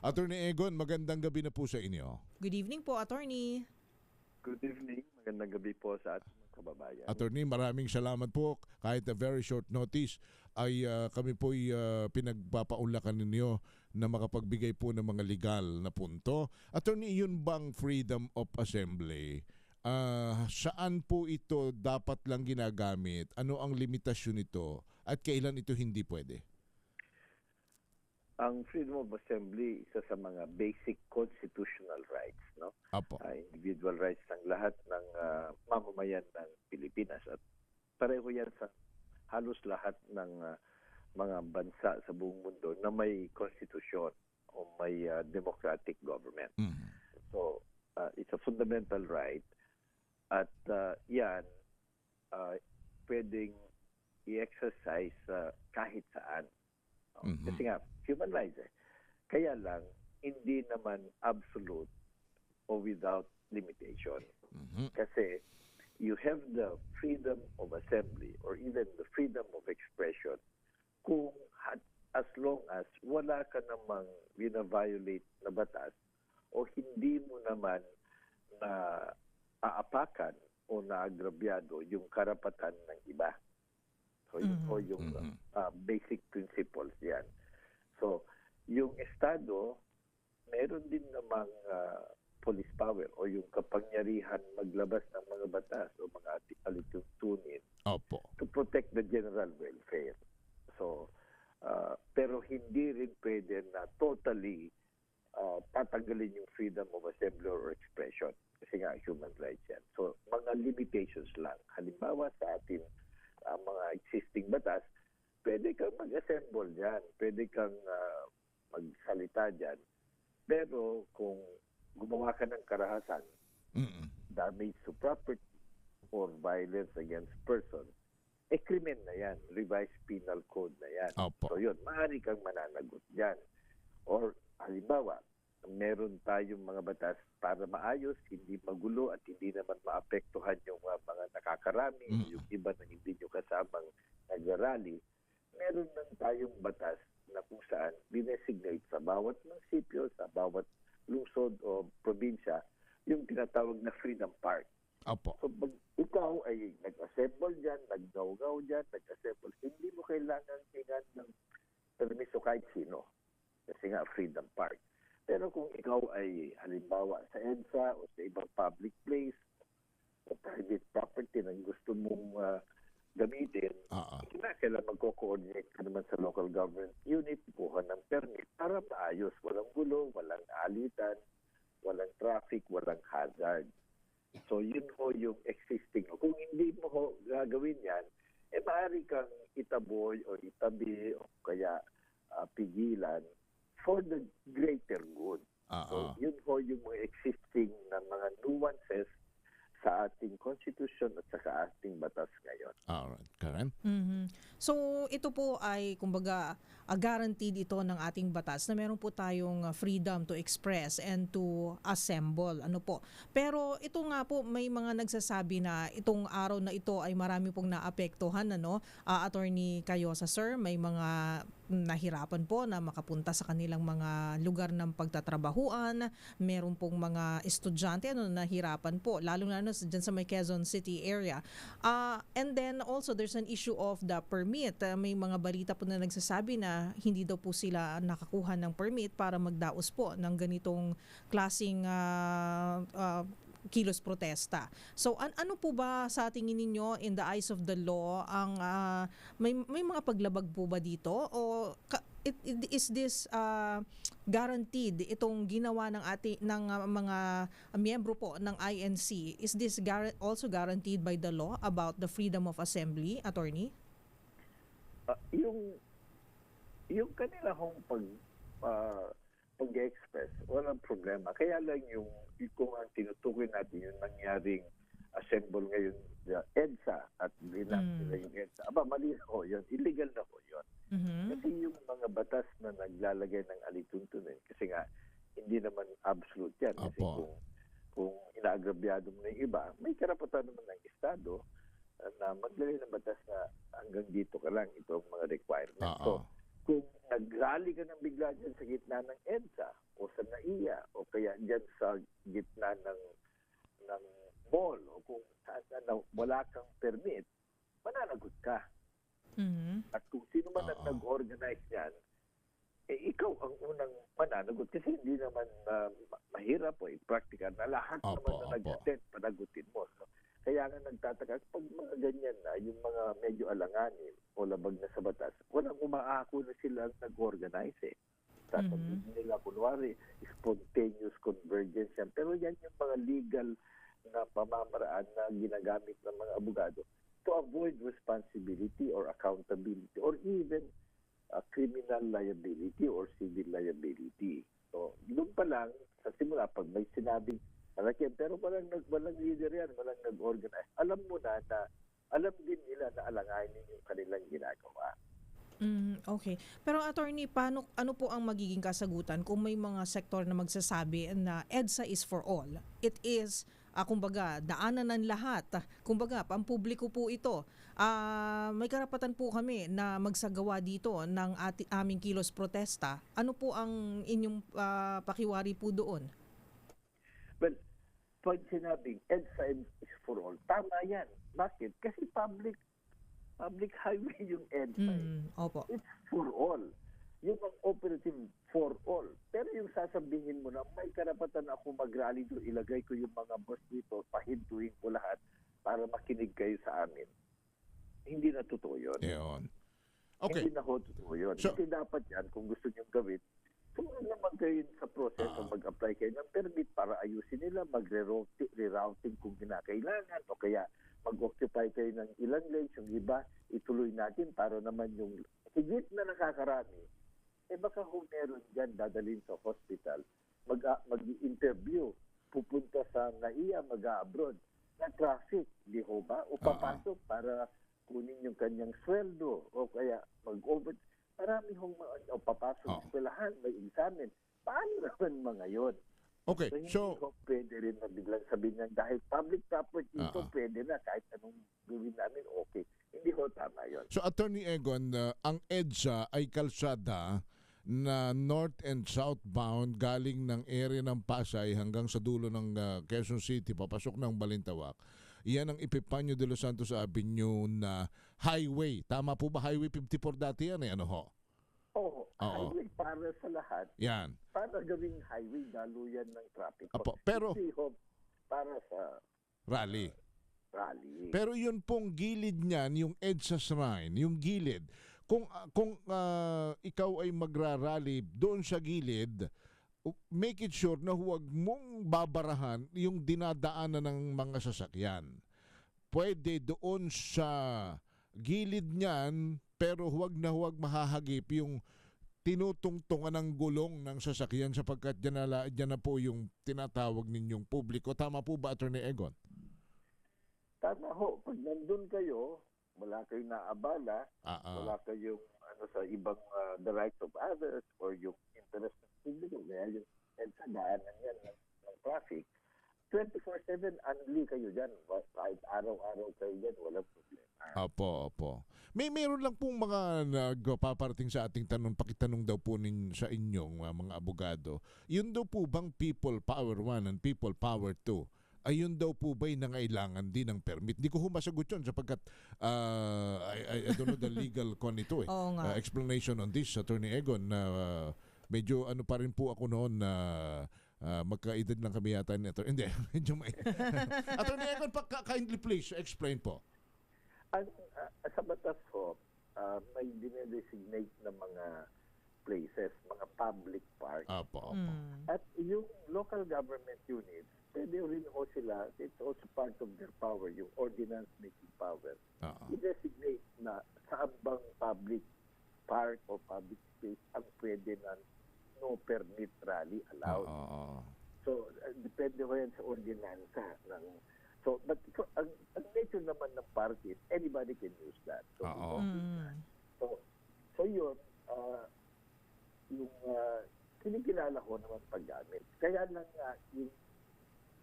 Attorney Egon, magandang gabi na po sa inyo. Good evening po, Attorney. Good evening. Magandang gabi po sa ating mga kababayan. Attorney, maraming salamat po. Kahit a very short notice ay kami po ay pinagpapaunlakan ninyo na makapagbigay po ng mga legal na punto. Attorney, yun bang freedom of assembly? Saan po ito dapat lang ginagamit? Ano ang limitasyon nito? At kailan ito hindi pwede? Ang freedom of assembly, isa sa mga basic constitutional rights, no? Apo. Individual rights ng lahat ng mamamayan ng Pilipinas. At pareho yan sa halos lahat ng mga bansa sa buong mundo na may konstitusyon o may democratic government. Mhm. So, it's a fundamental right. At yan, pwedeng i-exercise kahit saan. Mhm. Kasi nga, human rights eh. Kaya lang, hindi naman absolute or without limitation. Mhm. Kasi you have the freedom of assembly or even the freedom of expression kung as long as wala ka namang vina-violate na batas o hindi mo naman na aapakan o naagrabyado yung karapatan ng iba. So, yun po yung basic principles yan. So, yung Estado, meron din namang police power o yung kapangyarihan maglabas ng mga batas o mga alituntunin Opo. to protect the general welfare. So, pero hindi rin pwede na totally tatanggalin yung freedom of assembly or expression. Kasi nga, human rights yan. So, mga limitations lang. Halimbawa sa atin, mga existing batas, pwede kang mag-assemble dyan, pwede kang magsalita dyan. Pero kung gumawa ka ng karahasan, damage to property or violence against person, krimen na yan, revised penal code na yan. Opo. So yun, maaari kang mananagot dyan. Or halimbawa, meron tayong mga batas para maayos, hindi magulo at hindi naman maapektuhan yung mga nakakarami, yung iba na hindi nyo kasamang nag-rally. Meron lang tayong batas na kung saan dinesignate sa bawat munisipyo, sa bawat lungsod o probinsya, yung tinatawag na Freedom Park. Opo. So pag ikaw ay nag-assemble dyan, nag-gaw-gaw dyan, nag-assemble, hindi mo kailangan hingan ng permiso kahit sino. Kasi nga Freedom Park. Pero kung ikaw ay halimbawa sa EDSA o sa ibang public place o private property na gusto mong gamitin, kailangan magko-coordinate ka naman sa local government unit, kuha ng permit para maayos. Walang gulo, walang alitan, walang traffic, walang hazard. So yun ho yung existing. Kung hindi mo ho gagawin yan, maaari kang itaboy o itabi o kaya pigilan for the greater good. So yun ho yung mga existing na mga nuances sa ating constitution at sa ating batas ngayon. Alright, Karen? So ito po ay kumbaga guaranteed ito ng ating batas na meron po tayong freedom to express and to assemble. Ano po? Pero ito nga po may mga nagsasabi na itong araw na ito ay marami pong naapektuhan, ano? Attorney Cayosa, sir, may mga nahirapan po na makapunta sa kanilang mga lugar ng pagtatrabahuan. Meron pong mga estudyante nahirapan po, lalo na dyan sa may Quezon City area. And then also there's an issue of the permit. May mga balita po na nagsasabi na hindi daw po sila nakakuha ng permit para magdaos po ng ganitong klaseng kilos protesta. So ano po ba sa tingin ninyo in the eyes of the law ang may mga paglabag po ba dito o is this guaranteed itong ginawa ng mga miyembro po ng INC? Is this also guaranteed by the law about the freedom of assembly, attorney? Yung kanila hong pag-express, walang problema. Kaya lang yung kung ang tinutukoy natin yung nangyaring assemble ngayon EDSA at bilang nila yung EDSA. Mali na ho yun. Illegal na ho yun. Kasi yung mga batas na naglalagay ng alituntunin, kasi nga hindi naman absolute yan. Kasi kung inaagrabyado mo na yung iba, may karapatan naman ng Estado na maglagay ng batas na hanggang dito ka lang itong mga requirements. So, kung nag-rally ka ng bigla dyan sa gitna ng EDSA o kaya dyan sa gitna ng mall o kung saan na wala kang permit, mananagot ka. Mhm. At kung sino man ang Oo. nag-organize yan, ikaw ang unang mananagot kasi hindi naman mahirap o practical na lahat Opo, naman na opo. nag-attend, panagutin mo. No? Kaya nga nagtataka, pag mga ganyan na, yung mga medyo alanganin o labag na sa batas, walang umaako na sila ang nag-organize eh. Sasabihin nila, kunwari, spontaneous convergence yan. Pero yan yung mga legal na pamamaraan na ginagamit ng mga abogado to avoid responsibility or accountability or even criminal liability or civil liability. So, doon pa lang, sa simula, pag may sinabing malaki, pero walang leader yan, walang nag-organize. Alam mo na alam din nila na alanganin yung kanilang ginagawa. Okay. Pero attorney, ano po ang magiging kasagutan kung may mga sektor na magsasabi na EDSA is for all? It is, kumbaga, daanan ng lahat. Kumbaga, pampubliko po ito. May karapatan po kami na magsagawa dito ng aming kilos protesta. Ano po ang inyong pakiwari po doon? Well, pag sinabing EDSA is for all, tama yan. Bakit? Kasi public highway yung EDSA. Opo. It's for all. Yung ang operative for all. Pero yung sasabihin mo na may karapatan ako mag-rally doon, ilagay ko yung mga bus dito, pahintuin ko lahat para makinig kayo sa amin. Hindi na totoo yun. Yun. Okay. Hindi na ho totoo yun. So- Kasi dapat yan, kung gusto nyo gawin, sumunod naman kayo sa proseso, mag-apply kayo ng permit para ayusin nila, mag-rerouting kung kinakailangan, o kaya mag-occupy kayo ng ilang lanes, yung iba, ituloy natin para naman yung higit na nakakarami, baka kung meron dyan, dadalhin sa hospital, mag-interview, pupunta sa NAIA, mag-abroad, na traffic, di ho ba? O papasok para kunin yung kanyang sweldo, o kaya mag-over, marami hong papasok sa eskwelahan, may examen. Paano naman mga yun? Okay. So, hindi So, ko pwede rin na biglang sabihin niya, dahil public property ito, pwede na, kahit anong gawin namin, okay. Hindi ko tama yun. So Attorney Egon, ang EDSA ay kalsada na north and southbound galing ng area ng Pasay hanggang sa dulo ng Quezon City, papasok ng Balintawak. Iyan ang Epifanio de los Santos Avenue na highway. Tama po ba? Highway 54 dati yan eh. Ano ho? Oo, highway para sa lahat. Yan. Para gawing highway, daluyan ng traffic. Apo, pero Hindi ho para sa rally. rally. Pero yun pong gilid niyan, yung EDSA Shrine, yung gilid. Kung ikaw ay magrarally doon sa gilid, make it sure na huwag mong babarahan yung dinadaanan ng mga sasakyan. Pwede doon sa gilid niyan, pero huwag mahahagip yung tinutungtungan ng gulong ng sasakyan sapagkat dyan na po yung tinatawag ninyong publiko. Tama po ba, Attorney Egon? Tama ho, pag nandun kayo, wala kayong naabala, wala kayong sa ibang the rights of others or yung interest ng publiko, kaya yung EDSA daanan yan ng traffic, 24/7 unli kayo dyan. Kahit araw-araw kayo dyan, walang problema. Opo. Meron lang pong mga nagpaparating sa ating tanong, pakitanong daw po sa inyong mga abogado. Yun daw po bang People Power 1 and People Power 2? Ayun daw po ba'y nangailangan din ng permit? Hindi ko masagot yun sapagkat I don't know the legal ito eh. Oo nga. Explanation on this, Attorney Egon, na medyo ano pa rin po ako noon na magkaedad lang kami yata nito. Hindi, medyo may... Attorney Egon, kindly please explain po. Sa batas ho, may dinedesignate na mga places, mga public parks. Opo. At yung local government units, pwede rin ho sila, it's also part of their power, yung ordinance making power. I-designate na saan bang public park o public space ang pwede na no permit rally allowed. So, depende ho yan sa ordinansa. But ang nature naman ng park is anybody can use that. So yun, yung kinikilala ko naman paggamit. Kaya lang yung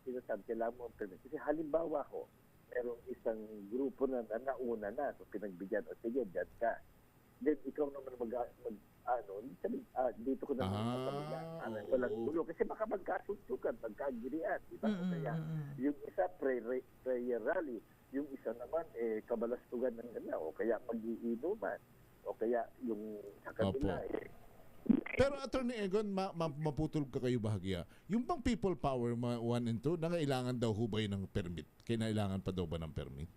sinasabi, kailangan mo ang permit. Kasi halimbawa ko, merong isang grupo na nauna na, so pinagbigyan, o sige, dyan ka. Then ikaw naman dito ko na walang gulo. Kasi baka magkasuntukan, magkagirian. Diba? O kaya, yung isa, prayer rally. Yung isa naman, kabalastugan ng o kaya mag-iinuman. O kaya, yung sa kanila, Pero Attorney Egon, maputol ka kayo bahagya. Yung bang people power 1 and 2, nangailangan daw hubay ng permit? Kailangan pa daw ba ng permit?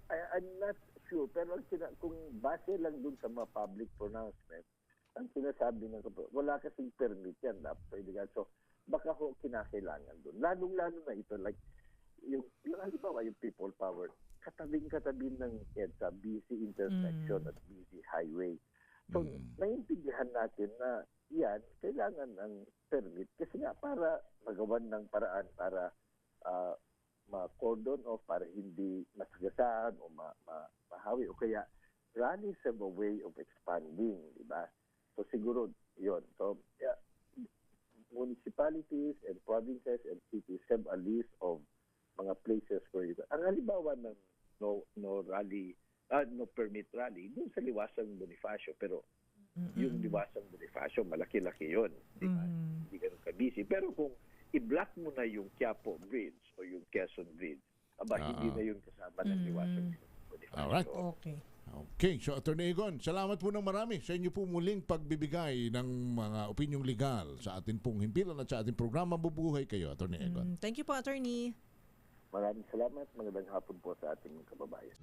I'm not sure. Pero kung base lang dun sa mga public pronouncement, ang sinasabi ng wala kasing permit yan. Pwede ka. So, baka ho kinakailangan dun. Lalong-lalo na ito, like, yung halimbawa yung people power, katabing-katabi ng EDSA, busy intersection at busy highway. So, naiintindihan natin na yan, kailangan ng permit kasi nga para magawan ng paraan para ma-cordon off, para hindi masagasaan o mahawi. O kaya, run is a way of expanding, di ba? So, siguro, yun. So, municipalities and provinces and cities have a list of mga places where ang halimbawa ng no rally, no permit rally, doon sa Liwasang Bonifacio, pero yung Liwasang Bonifacio, malaki-laki yun. Diba? Hindi ganun ka-busy. Pero kung i-block mo na yung Quiapo Bridge o yung Quezon Bridge, hindi na yun kasama ng Liwasang Bonifacio. Alright. Okay, so Attorney Egon, salamat po ng marami sa inyo po muling pagbibigay ng mga opinyong legal sa atin pong himpilan at sa ating programa Bubuhay Kayo, Attorney Egon. Thank you po, Attorney. Maraming salamat. Magandang hapon po sa ating kababayan.